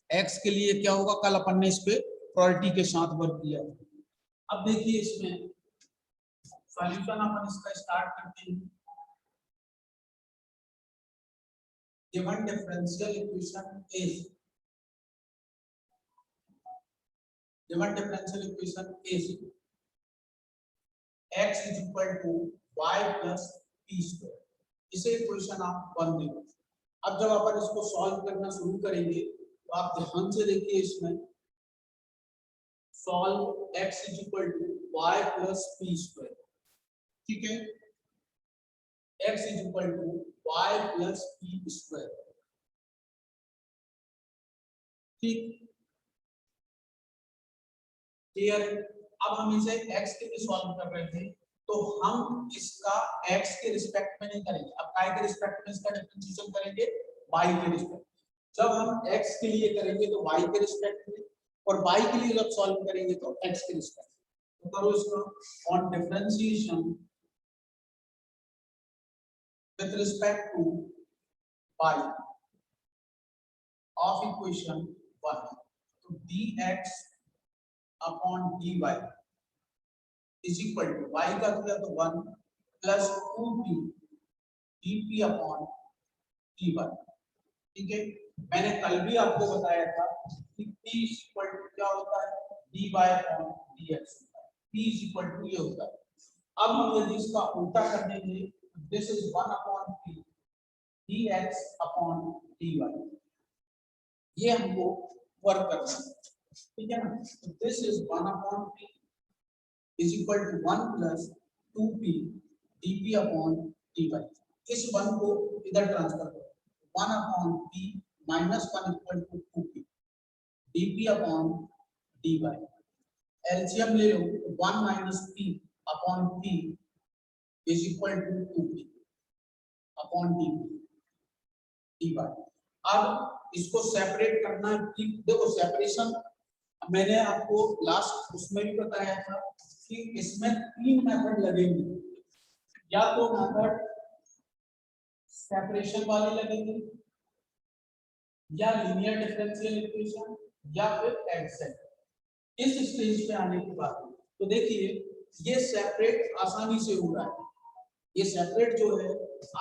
x के लिए क्या होगा, कल अपन ने इस पे प्रोबेबिलिटी के साथ वर्क किया। अब देखिए इसमें सॉल्यूशन अपन इसका स्टार्ट करते हैं। Given differential equation is x is equal to y plus p square। इसे इक्वेशन आप 1 देखो। अब जब अपन इसको सॉल्व करना शुरू करेंगे तो आप ध्यान से देखिए, इसमें solve x is equal to y plus p square, ठीक है, x is equal to y plus p square, ठीक, क्लियर। अब हम इसे x के लिए सॉल्व कर रहे थे तो हम इसका x के रिस्पेक्ट में नहीं करेंगे, अब y के रिस्पेक्ट में इसका डिफरेंशिएशन करेंगे y के रिस्पेक्ट। जब हम x के लिए करेंगे तो y के रिस्पेक्ट में, और y के लिए जब सॉल्व करेंगे तो x के रिस्पेक्ट। तो करो इसको on differentiation with respect to y of equation 1, तो dx upon dy is equal to y का किया तो 1 plus 2p dp upon dy, ठीक है। मैंने कल भी आपको बताया था कि p इज इक्वल टू क्या होता है, dy upon dx, p is equal to ये होता है। अब हम यदि इसका उल्टा कर देंगे, this is 1 upon p dx upon dy, ये हमको वर्क करना है, ठीक है ना। तो this is 1 upon p is equal to 1 plus 2p dp upon dy। इस 1 को इधर ट्रांसफर करो, 1 upon p minus 1 equal to 2p dp upon dy। LCM ले लो, 1 minus p upon p is equal to 2p upon dp dy। अब इसको separate करना है, देखो सेपरेशन मैंने आपको लास्ट उसमें भी बताया था कि इसमें 3 मेथड लगेंगे, या तो मेथड सेपरेशन वाले लगेंगे, या लीनियर डिफरेंशियल इक्वेशन, या फिर एडसेट। इस स्टेज पे आने के बाद तो देखिए ये सेपरेट आसानी से हो रहा है, ये सेपरेट जो है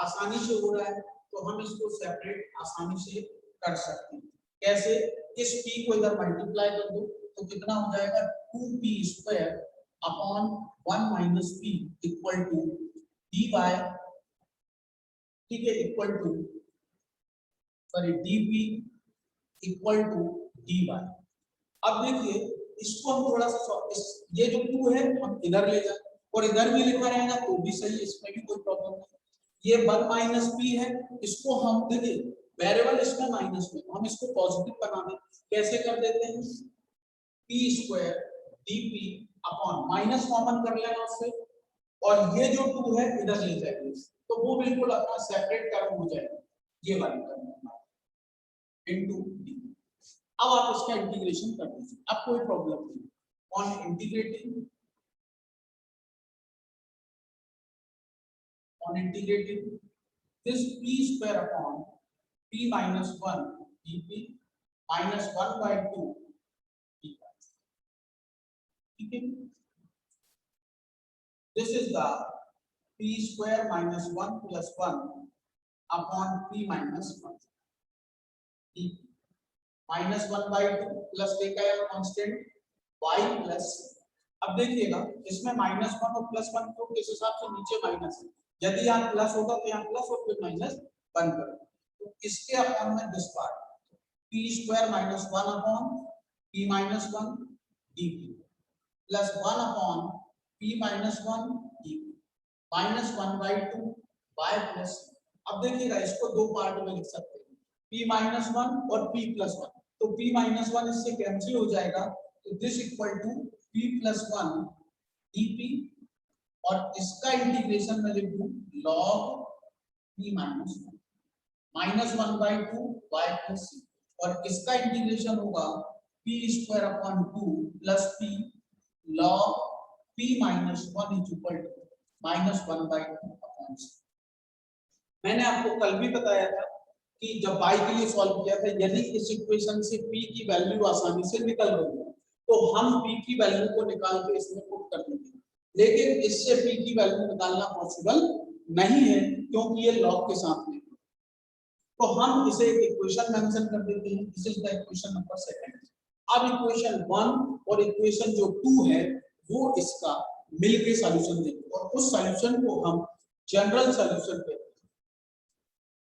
आसानी से हो रहा है, तो हम इसको सेपरेट आसानी से कर सकते हैं। कैसे, इस p को इधर मल्टीप्लाई कर दो तो कितना हो जाएगा, 2p square upon 1 minus p equal to dy, ठीक है, equal to sorry dp equal to dy। अब देखिए इसको हम थोड़ा सा ये जो 2 है हम इधर ले जाए और इधर भी लिखा रहेगा तो भी सही, इसमें भी कोई प्रॉब्लम नहीं। ये 1 माइनस p है, इसको हम देखिए वेरिएबल इसका माइनस में, हम इसको पॉजिटिव बना दें, कैसे कर देते हैं, p square dp upon minus common कर लेना उससे, और ये जो 2 है इधर ले जाएंगे तो वो बिल्कुल अपना सेपरेट टर्म हो जाएगा, ये वाली टर्म इनटू d। अब आप इसका इंटीग्रेशन कर दीजिए, अब कोई प्रॉब्लम नहीं। On integrating this p square upon p minus 1 dp minus 1 by 2 dy, ठीक है। This is the p square minus 1 plus 1 upon p minus 1 dp minus 1 by 2 plus देखा है कांस्टेंट y plus। अब देखिएगा इसमें माइनस 1 और plus 1 को किस हिसाब से नीचे माइनस है, यदि यहाँ प्लस होगा तो यहाँ प्लस और फिर माइनस बन करो, तो इसके अपॉन में this part p square minus 1 upon p minus 1 dp plus 1 upon p minus 1 dp minus 1 by 2 y plus. अब देखिएगा इसको दो पार्ट में लिख सकते हैं, p माइनस 1 और p प्लस 1, तो p माइनस 1 इससे कैंसिल हो जाएगा, तो this equal to p plus 1 dp, और इसका इंटीग्रेशन में लिख दूं log p minus 1 minus 1 by 2 y plus c, और इसका इंटीग्रेशन होगा p square upon 2 plus p log p minus 1 is equal to minus 1 by 2 upon c। मैंने आपको कल भी बताया था कि जब y के लिए सॉल्व किया था, यदि इस इक्वेशन से p की वैल्यू आसानी से निकल रही है तो हम p की वैल्यू को निकाल के इसमें पुट कर देंगे, लेकिन इससे p की वैल्यू निकालना पॉसिबल नहीं है क्योंकि ये लॉग के साथ में, तो हम इसे एक इक्वेशन मेंशन कर देते हैं। This is the equation number 2। अब इक्वेशन 1 और इक्वेशन जो 2 है वो इसका मिलके सॉल्यूशन देंगे और उस सॉल्यूशन को हम जनरल सॉल्यूशन कहते हैं।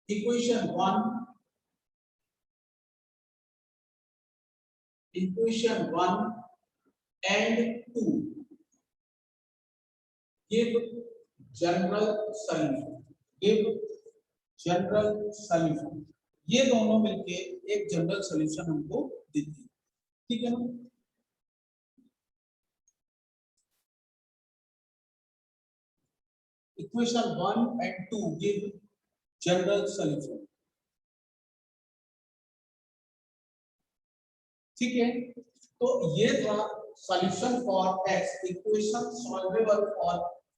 Equation 1 and 2 give general solution, ये दोनों मिलके एक जनरल सॉल्यूशन हमको देती है, ठीक है ना। Equation 1 and 2 give general solution, ठीक है। तो ये था solution for X, equation solvable for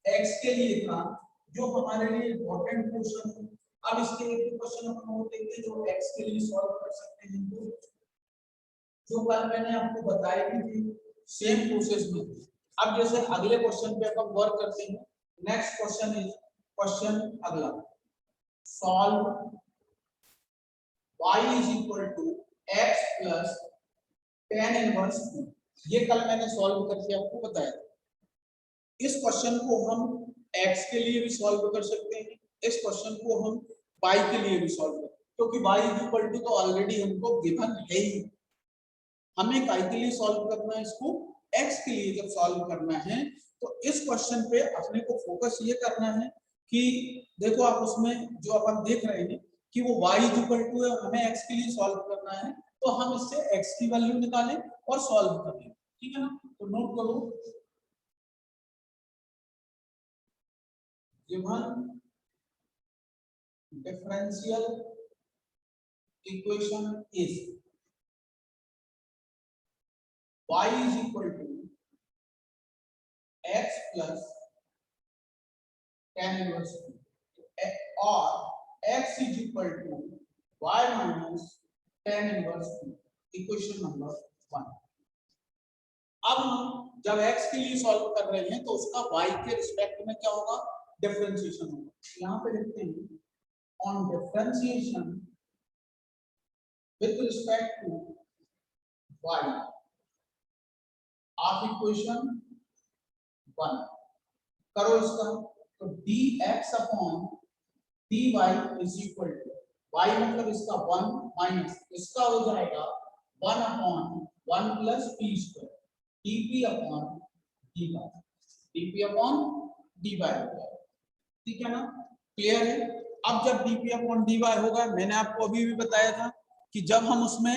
X के लिए था जो हमारे लिए इंपॉर्टेंट क्वेश्चन है। अब इसके एक क्वेश्चन हम और देखते हैं जो एक्स के लिए सॉल्व कर सकते हैं, जो कल मैंने आपको बताई थी सेम प्रोसेस में। अब जैसे अगले क्वेश्चन पे अपन वर्क करते हैं। नेक्स्ट क्वेश्चन इज क्वेश्चन अगला, solve y is equal to x plus tan inverse p। ये कल मैंने सॉल्व करके आपको बताया था। इस क्वेश्चन को हम x के लिए भी सॉल्व कर सकते हैं, इस क्वेश्चन को हम y के लिए भी सॉल्व कर, क्योंकि y इज इक्वल टू तो ऑलरेडी हमको गिवन है ही। हमें y के लिए सॉल्व करना है, इसको x के लिए जब सॉल्व करना है तो इस क्वेश्चन पे अपने को फोकस ये करना है कि देखो आप उसमें जो अपन देख रहे हैं कि वो y इज इक्वल टू है, हमें x के लिए सॉल्व करना है, तो हम इससे x की वैल्यू निकालें और सॉल्व करें, ठीक है ना। तो नोट करो, given differential equation is y is equal to x plus tan inverse और x is equal to y minus tan inverse equation number 1। अब हम जब x के लिए सॉल्व कर रहे हैं तो उसका y के रिस्पेक्ट में क्या होगा, डिफरेंशिएशन होगा। यहाँ पे लिखते हैं on differentiation with respect to y of equation 1 करो इसका, तो dx upon dy is equal to y मतलब इसका 1 माइनस इसका हो जाएगा 1 upon 1 plus p square dp upon dy, dp upon dy हो जाएगा, ठीक है ना, क्लियर है। अब जब dp अपॉन dy होगा, मैंने आपको अभी भी बताया था कि जब हम उसमें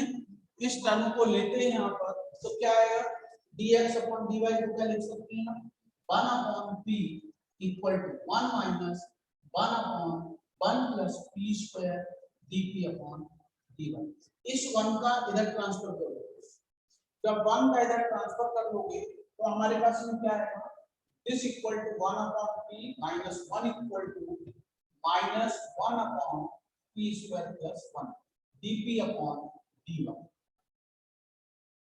इस टर्म को लेते हैं यहाँ पर तो क्या आएगा, dx अपॉन dy को क्या लिख सकते हैं, 1 upon p equal to 1 minus 1 upon 1 plus p square dp upon dy। इस 1 का इधर ट्रांसफर करो, जब 1 का इधर ट्रांसफर कर लोगे तो हमारे पास में क्या आएगा, this equal to 1 upon p minus 1 equal to minus 1 upon p square plus 1 dp upon dy।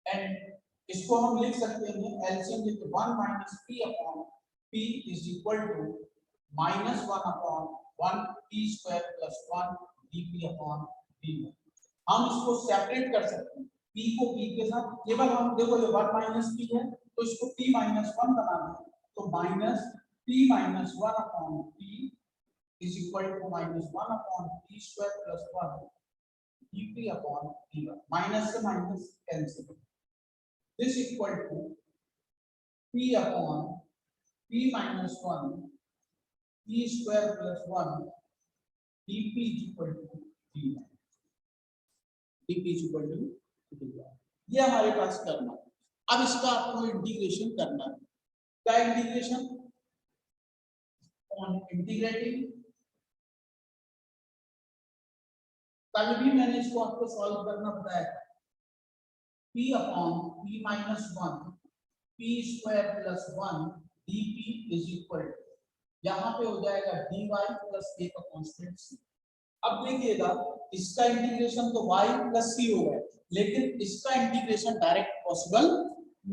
And इसको हम लिख सकते हैं एलसीएम लेके 1 minus p upon p is equal to minus 1 upon 1 p square plus 1 dp upon dy। हम इसको separate कर सकते हैं, p को p के साथ, केवल हम देखो ये 1 माइनस p है तो इसको p माइनस 1 बनाना है, तो minus p minus 1 upon p is equal to minus 1 upon p square plus 1 dp upon dy। Minus से minus cancel, this equal to p upon p minus 1 p square plus 1 dp is equal to dy, dp is equal to dy। ये हमारे पास करना है। अब इसका आपको integration करना है, क्या इंटीग्रेशन, ऑन इंटीग्रेटिंग, कल भी मैंने इसको आपको सॉल्व करना बताया था, p upon p minus 1 p square plus 1 dp is equal to, यहाँ पे हो जाएगा dy प्लस a का कांस्टेंट c। अब देखिएगा इसका इंटीग्रेशन तो y प्लस सी हो गया, लेकिन इसका इंटीग्रेशन डायरेक्ट पॉसिबल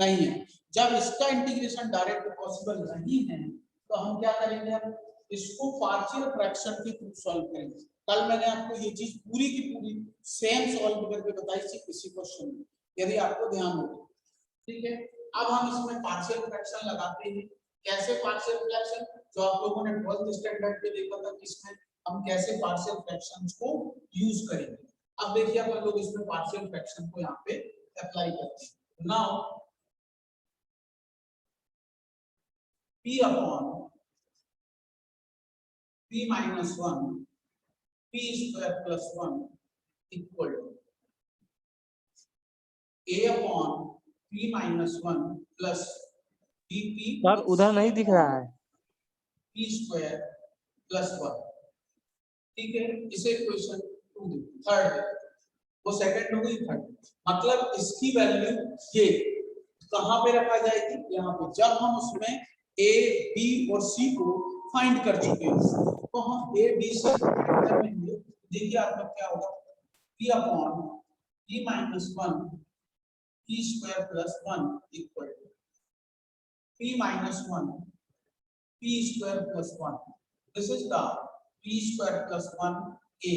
नहीं है। जब इसका इंटीग्रेशन डायरेक्ट पॉसिबल नहीं है तो हम क्या करेंगे, इसको पार्शियल फ्रैक्शन के थ्रू सॉल्व करेंगे। कल मैंने आपको ये चीज पूरी की पूरी सेम सॉल्व करके बताई थी इसी क्वेश्चन में, यदि आपको ध्यान हो। ठीक है, अब हम इसमें पार्शियल फ्रैक्शन लगाते हैं। कैसे पार्शियल फ्रैक्शन, जो आप लोगों ने 12th स्टैंडर्ड में देखा था, किसमें हम कैसे पार्शियल फ्रैक्शंस को यूज करेंगे। अब देखिए अपन लोग इसमें पार्शियल फ्रैक्शन को यहाँ पे अप्लाई करते हैं। Now p upon p minus 1 p square plus 1 equal to a upon p minus 1 plus dp। Sir उधर नहीं दिख रहा है, p स्क्वायर प्लस 1। ठीक है, इसे क्वेश्चन 2 थर्ड, वो सेकंड हो गई, थर्ड। मतलब इसकी वैल्यू ये कहां पे रखा जाएगी, यहाँ पे। जब हम उसमें a b और c को फाइंड कर चुके हैं तो हम a b c कर लेंगे। देखिए आपका क्या होगा, p upon p minus 1 p square plus 1 equal to p minus 1 p square plus 1। This is the p square plus 1 a,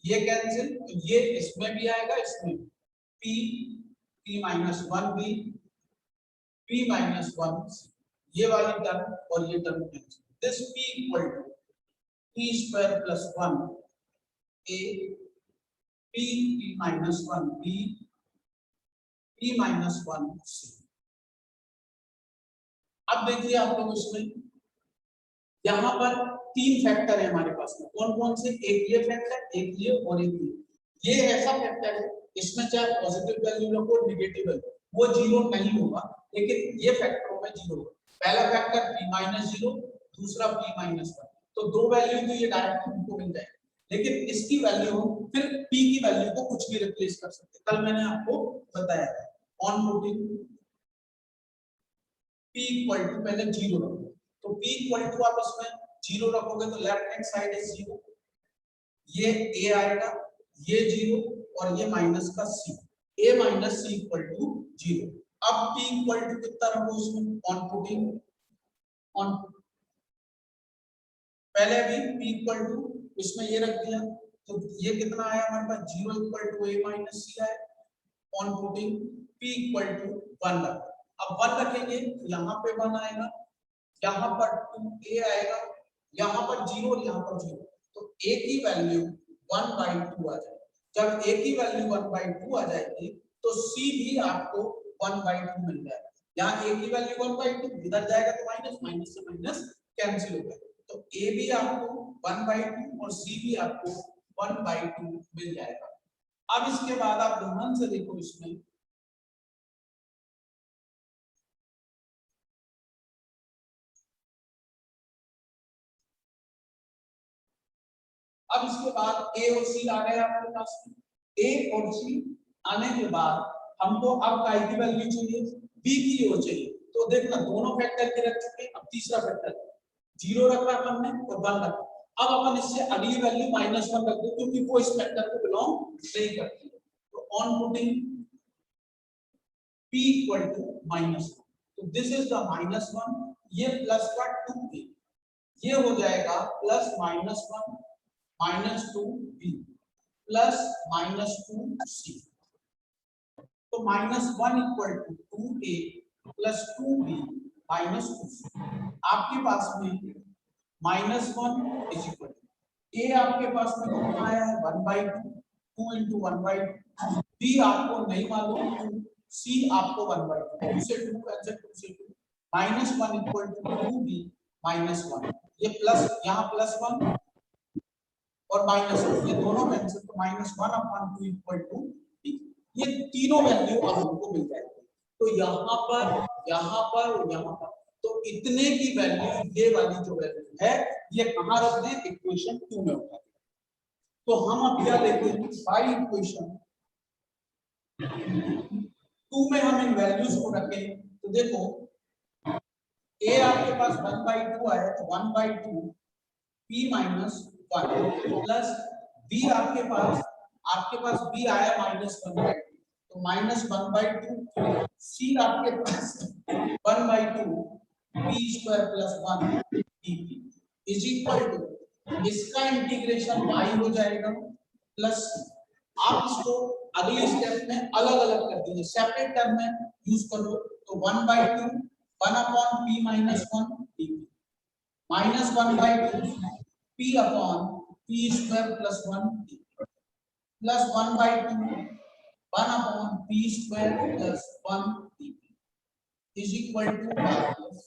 ये कैंसिल, तो ये इसमें भी आएगा, इसमें p p minus 1 b p minus 1 ये वाली टर्म और ये term cancel. This p equal to p square plus 1 a p minus 1 b p minus 1 c। अब देखिए आप लोग इसमें यहाँ पर 3 फैक्टर है हमारे पास में। कौन कौन से, एक ये फैक्टर, एक ये और एक ये ऐसा फैक्टर है इसमें चाहे पॉजिटिव वैल्यू रखो नेगेटिव वैल्यू, वो जीरो नहीं होगा, लेकिन ये फैक्टरों में जीरो होगा। पहला फैक्टर p माइनस 0, दूसरा p माइनस 1, तो दो वैल्यू तो ये डायरेक्ट हमको मिल जाएगी। लेकिन इसकी वैल्यू फिर p की वैल्यू को कुछ भी रिप्लेस कर सकते, कल मैंने आपको बताया था। On putting p equal to पहले 0 रखो, तो p इक्वल टू आप इसमें 0 रखोगे तो लेफ्ट हैंड साइड इज 0, ये a आएगा, ये 0 और ये माइनस का c, a minus c equal to 0। अब p इक्वल टू कितना रखो इसमें, ऑन पुटिंग ऑन, पहले भी p इक्वल टू इसमें ये रख दिया, तो ये कितना आया हमारे पास, 0 equal to a minus c आया। On putting p equal to 1 रख, अब 1 रखेंगे यहाँ पे 1 आएगा, यहाँ पर 2a आएगा, यहाँ पर 0 और यहाँ पर 0, तो a की वैल्यू 1/2 आ जाएगी। जब a की वैल्यू 1/2 आ जाएगी तो c भी आपको 1/2 मिल जाएगा। यहाँ a की वैल्यू 1/2, इधर जाएगा तो माइनस, माइनस से माइनस कैंसिल हो गया, तो a भी आपको 1/2 और c भी आपको 1/2 मिल जाएगा। अब इसके बाद आप ध्यान से देखो इसमें, अब इसके बाद a और c आ गए आपके पास में। a और c आने के बाद हमको अब काय की वैल्यू चाहिए, b की ओर चाहिए, तो देखना दोनों फैक्टर के रख चुके। अब तीसरा फैक्टर 0 रखा हमने और 1 रखा, अब अपन इससे अगली वैल्यू -1 रख दो, क्योंकि वो इस फैक्टर को बिलोंग नहीं करती है। तो on putting p equal to -1, तो दिस इज द -1, ये प्लस का 2a, ये हो जाएगा प्लस -1 -2b प्लस -2c, तो -1 equal to 2a plus 2b minus 2c। आपके पास में -1 इज इक्वल टू a, आपके पास में कितना आया है 1/2, 2 into 1/2, b आपको नहीं मालूम 2, c आपको 1/2, 2 से 2 कैंसिल, 2 से 2, -1 इक्वल टू 2b -1, ये प्लस यहाँ +1 और -1, ये दोनों कैंसिल, तो -1/2 इक्वल टू b, ये तीनों वैल्यू अब हमको मिल जाएगी। तो यहाँ पर और यहाँ पर, तो इतने की वैल्यू, ये वाली जो वैल्यू है ये कहाँ रख दें, इक्वेशन 2 में उठा दें। तो हम अब क्या लेते हैं, बाय इक्वेशन 2 में हम इन वैल्यूज को रखें, तो देखो a आपके पास 1/2 आया, तो 1/2 p -1 प्लस b आपके पास b आया -1/2, तो -1/2 c आपके पास 1/2 p square plus 1 dp is equal to इसका इंटीग्रेशन y हो जाएगा प्लस आप इसको अगले स्टेप में अलग अलग कर दीजिए, सेपरेट टर्म में यूज करो, तो 1/2 1/p - 1 dp -1/2 p upon p square plus 1 dp plus 1/2 1 upon p square plus 1 dp is equal to y plus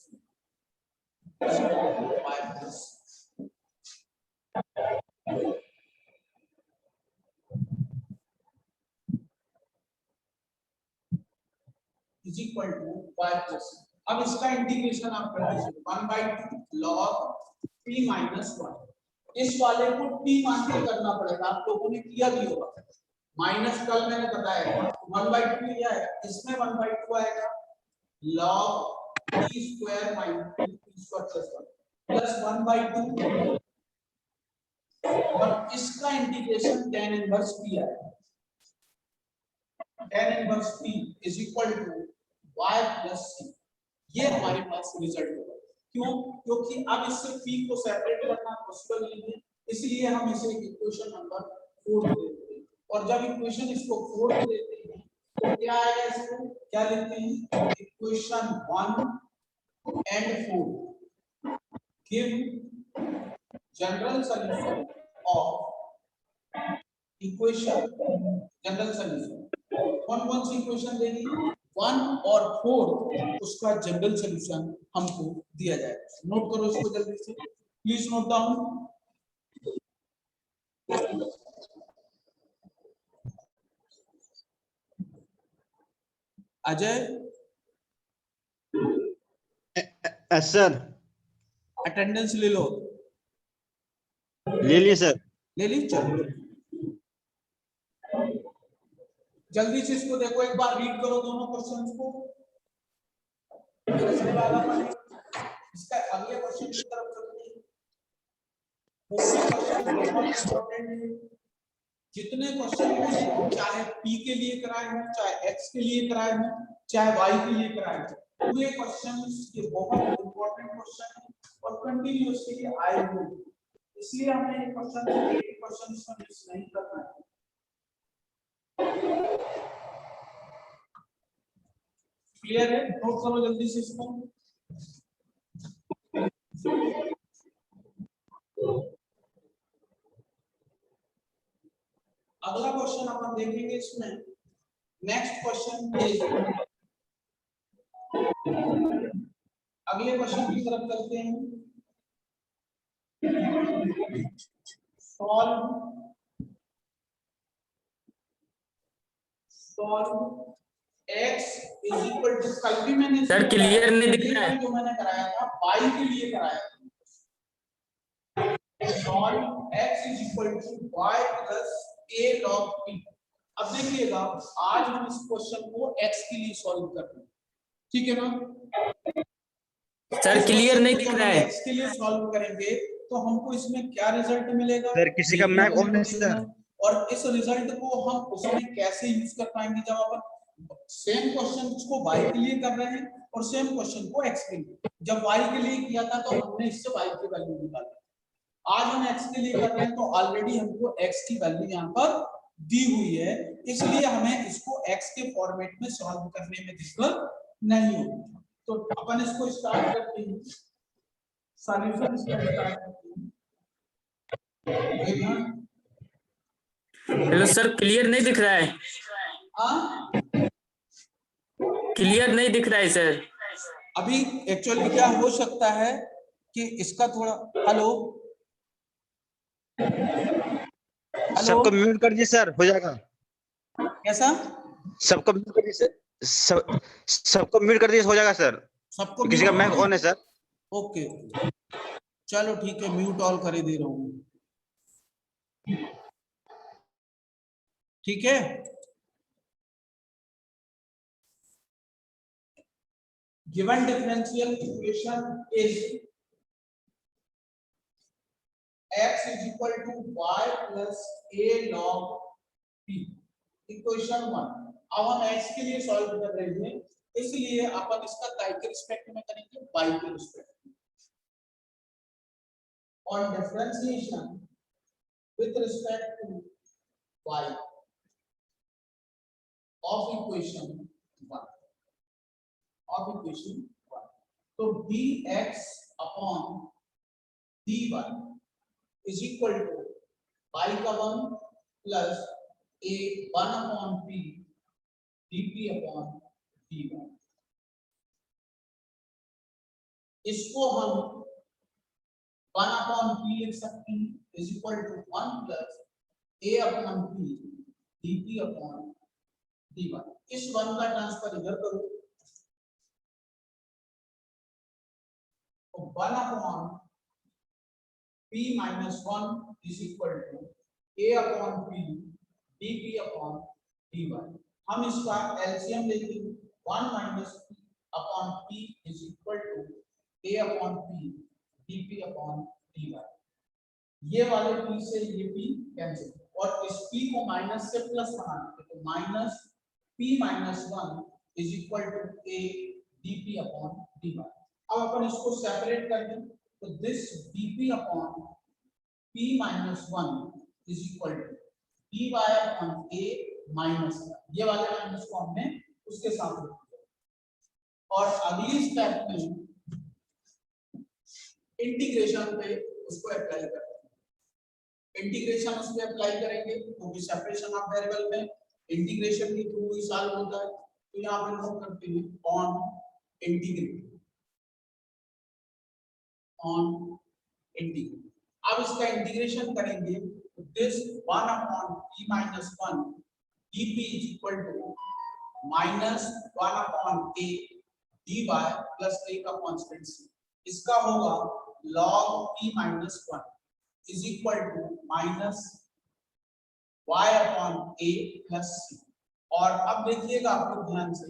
is equal to y plus। अब इसका इंटीग्रेशन आप कर दीजिए 1/2 log p minus 1। इस वाले को p मान के करना पड़ेगा, आप लोगों ने किया भी होगा, माइनस कल मैंने बताया 1/2 लिया है, इसमें 1/2 आएगा log p square minus p square plus 1/2 और इसका इंटीग्रेशन tan इनवर्स p आएगा, tan inverse p is equal to y plus c। ये हमारे पास रिजल्ट होगा। क्यों? क्योंकि अब इससे p को सेपरेट करना पॉसिबल नहीं है, इसलिए हम इसे इक्वेशन नंबर 4 देते हैं, और जब इक्वेशन इसको 4 देते हैं तो क्या आएगा, इसको क्या लिखते हैं, equation 1 and 4 give general solution of equation, general solution कौन सी इक्वेशन देगी, 1 और 4 उसका जनरल सॉल्यूशन हमको दिया जाएगा। नोट करो इसको जल्दी से, please note down. Ajay sir attendance ले लो, ले लिए सर। ले ली, चलो जल्दी से इसको देखो, एक बार रीड करो दोनों क्वेश्चंस को, इसके बाद अपन इसका अगले क्वेश्चन की तरफ चलते हैं। जितने क्वेश्चन चाहे p के लिए कराए हो, चाहे x के लिए कराए हो, चाहे y के लिए कराए हो, पूरे क्वेश्चंस ये बहुत इंपॉर्टेंट क्वेश्चन है और कंटिन्यूअसली आए हुए, इसलिए हमें ये क्वेश्चन इसमें मिस नहीं करना है। क्लियर है? नोट करो जल्दी से इसको। अगला क्वेश्चन अपन देखेंगे इसमें, नेक्स्ट क्वेश्चन इज, अगले क्वेश्चन की तरफ चलते हैं। Solve x is equal to, कल भी मैंने सर क्लियर नहीं दिख रहा है, जो मैंने कराया था y के लिए कराया था, solve x is equal to y plus a log p। अब देखिएगा आज हम इस क्वेश्चन को x के लिए सॉल्व कर रहे हैं, ठीक है ना सर क्लियर नहीं दिख रहा है। x के लिए सॉल्व करेंगे तो हमको इसमें क्या रिजल्ट मिलेगा, सर किसी का मैक ऑन है सर, और इस रिजल्ट को हम उसमें कैसे यूज कर पाएंगे, जब अपन सेम क्वेश्चन को y के लिए कर रहे हैं और सेम क्वेश्चन को x के लिए। जब y के लिए किया था तो हमने इससे y की वैल्यू निकाली, आज हम x के लिए कर रहे हैं तो ऑलरेडी हमको x की वैल्यू यहाँ पर दी हुई है, इसलिए हमें इसको x के फॉर्मेट में सॉल्व करने में दिक्कत नहीं होगी। तो अपन इसको स्टार्ट करते हैं, सॉल्यूशन स्टार्ट करते हैं। हेलो सर, क्लियर नहीं दिख रहा है, क्लियर नहीं दिख रहा है सर। अभी एक्चुअली क्या हो सकता है कि इसका थोड़ा, हेलो सबको म्यूट कर दीजिए सर, हो जाएगा। कैसा? सबको म्यूट कर दीजिए, सबको म्यूट कर दीजिए, हो जाएगा सर। सबको किसी का मैक ऑन है सर। ओके चलो ठीक है, म्यूट ऑल कर दे रहा हूँ, ठीक है। Given differential equation is x is equal to y plus a log p, equation 1। अब हम x के लिए सॉल्व कर रहे हैं, इसलिए अपन इसका काय के रिस्पेक्ट में करेंगे, y के रिस्पेक्ट में। on differentiation with respect to y of equation 1 तो dx upon dy is equal to y का 1 plus a 1 upon p dp upon dy। इसको हम 1 upon p लिख सकते हैं is equal to 1 plus a upon p dp upon dy। इस 1 का transfer इधर करो तो 1 upon p minus 1 is equal to a upon p dp upon dy। हम इसका एलसीएम लेंगे 1 minus p upon p is equal to a upon p dp upon dy। ये वाले p से ये p कैंसिल और इस p को माइनस से प्लस बनाना है तो minus p minus 1 is equal to a dp upon dy। अब अपन इसको सेपरेट कर दें तो this dp upon p minus 1 is equal to dy upon a minus 1। ये वाले माइनस को हमने उसके साथ लिख दिया और अगली स्टेप में इंटीग्रेशन पे उसको अप्लाई करते हैं। इंटीग्रेशन उस पे अप्लाई करेंगे क्योंकि सेपरेशन ऑफ वेरिएबल में इंटीग्रेशन के थ्रू ही सॉल्व होता है। तो यहाँ पे नोट करते हैं ऑन इंटीग्रेट अब इसका इंटीग्रेशन करेंगे तो this 1 upon p minus 1 dp is equal to minus 1 upon a dy plus a का कांस्टेंट c। इसका होगा log p minus 1 is equal to minus y upon a plus c। और अब देखिएगा आप लोग ध्यान से,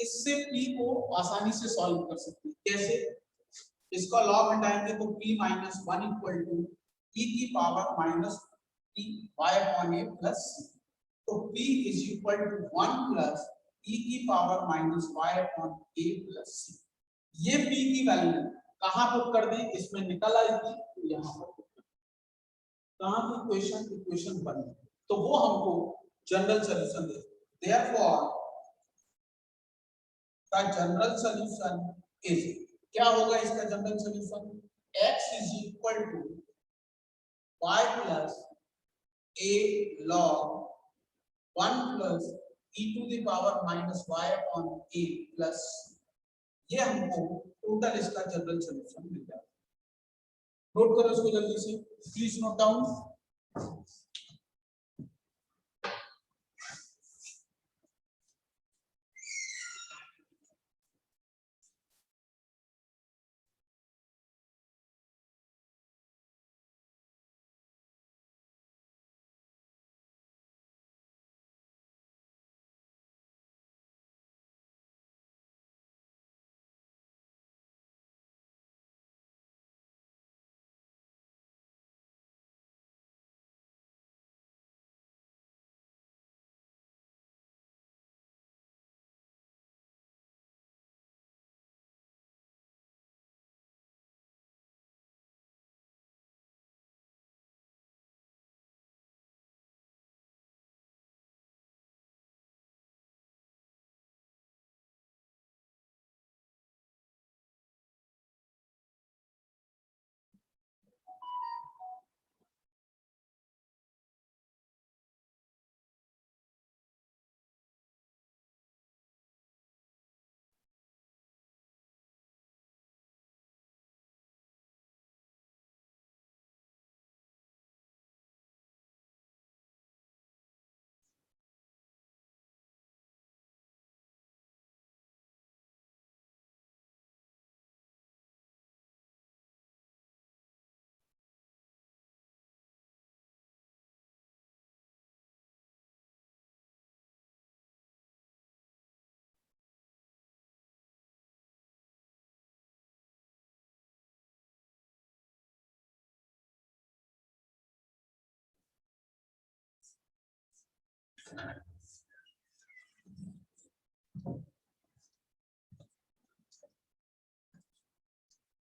इससे p को आसानी से सॉल्व कर सकते हैं। कैसे? इसका लॉग हटाएंगे तो p minus 1 equal to e की power minus p y upon a plus c। तो p is equal to 1 plus e की power minus y upon a plus c। ये p की वैल्यू कहां पुट कर दें? इसमें निकल आई थी तो यहां पर कहां की इक्वेशन बन तो वो हमको general solution they. Therefore the general solution is, क्या होगा इसका general solution? x is equal to y plus a log 1 plus e to the power minus y upon a plus c। ये हमको टोटल इसका जनरल सॉल्यूशन मिल जाएगा। Note करो इसको जल्दी से, प्लीज नोट डाउन।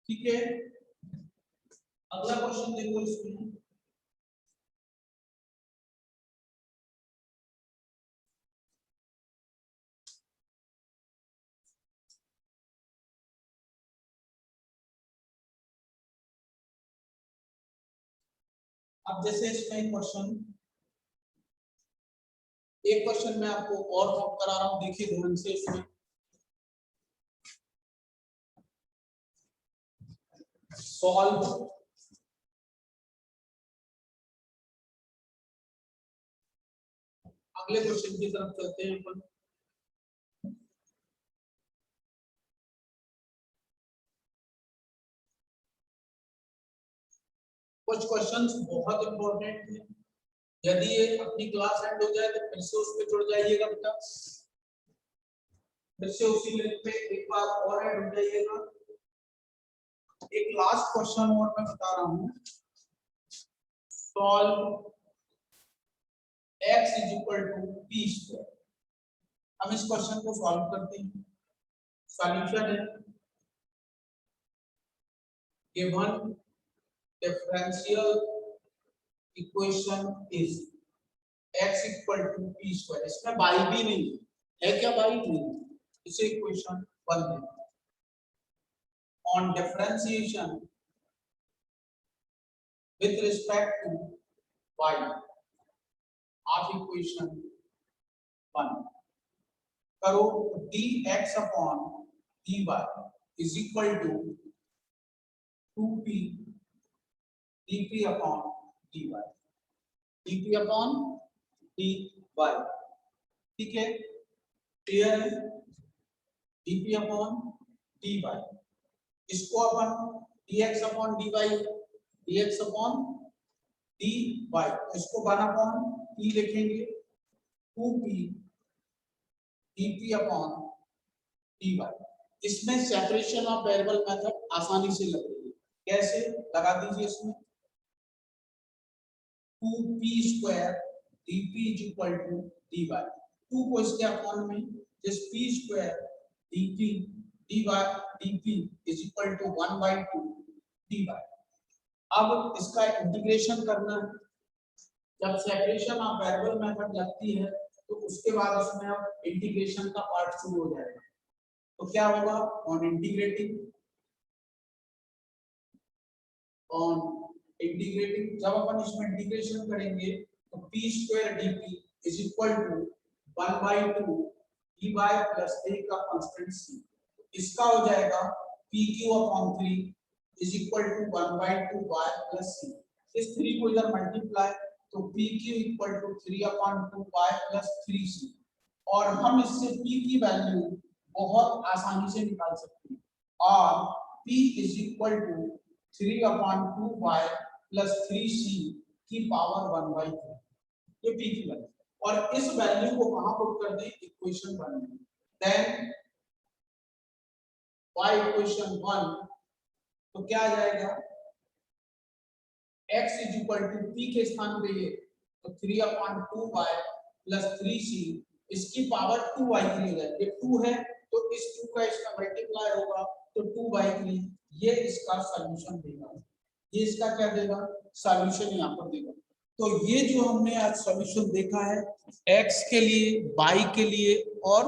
ठीक है, अगला क्वेश्चन देखो इसमें। अब जैसे इसमें एक क्वेश्चन मैं आपको और सॉल्व करा रहा हूं, देखिए ध्यान से इसमें। सॉल्व अगले क्वेश्चन की तरफ चलते हैं अपन। कुछ क्वेश्चंस बहुत इंपॉर्टेंट हैं, यदि ये अपनी क्लास एंड हो जाए तो फिर से उस पे जुड़ जाइएगा बेटा, फिर से उसी लिंक पे एक बार और ऐड हो जाइएगा। एक लास्ट क्वेश्चन और मैं बता रहा हूं, solve x is equal to p square. हम इस क्वेश्चन को सॉल्व करते हैं। सॉल्यूशन है given differential equation is x equal to p square. इसमें बाई भी नहीं है, क्या बाई नहीं, इसे इक्वेशन 1 है। On differentiation with respect to y of equation 1 करो, dx upon dy is equal to 2p dp upon dy, dp upon dy। ठीक है, क्लियर है, dp upon dy। इसको अपन dx upon dy, dx upon dy, इसको 1 upon p लिखेंगे, 2p dp upon dy। इसमें separation of variable method आसानी से लगेगी, कैसे लगा दीजिए इसमें 2p square dp is equal to dy, 2 को इसके अपॉन में जिस p square dp dy dp is equal to 1/2 dy। अब इसका इंटीग्रेशन करना है। जब सेपरेशन ऑफ वेरिएबल मेथड लगती है तो उसके बाद उसमें अब इंटीग्रेशन का पार्ट शुरू हो जाएगा। तो क्या होगा, ऑन इंटीग्रेटिंग जब अपन इसमें इंटीग्रेशन करेंगे तो p square dp is equal to 1/2 dy plus a का कांस्टेंट c। इसका हो जाएगा pq upon 3 is equal to 1/2 y plus c। इस 3 को इधर मल्टीप्लाई तो pq equal to 3/2 y plus 3c। और हम इससे p की वैल्यू बहुत आसानी से निकाल सकते हैं, और p is equal to 3/2 y plus 3c की पावर 1/3, ये p की वैल्यू। और इस वैल्यू को कहां पुट कर दें, इक्वेशन 1 में। देन y इक्वेशन 1 तो क्या आ जाएगा, x is equal to p के स्थान पे ये तो 3/2 y प्लस 3c, इसकी पावर 2y3 हो जाएगी। ये 2 है तो इस 2 का इसका मल्टीप्लाई होगा तो 2y3, ये इसका सॉल्यूशन देगा। ये इसका क्या देगा, सॉल्यूशन यहाँ पर देगा। तो ये जो हमने आज सॉल्यूशन देखा है x के लिए, y के लिए और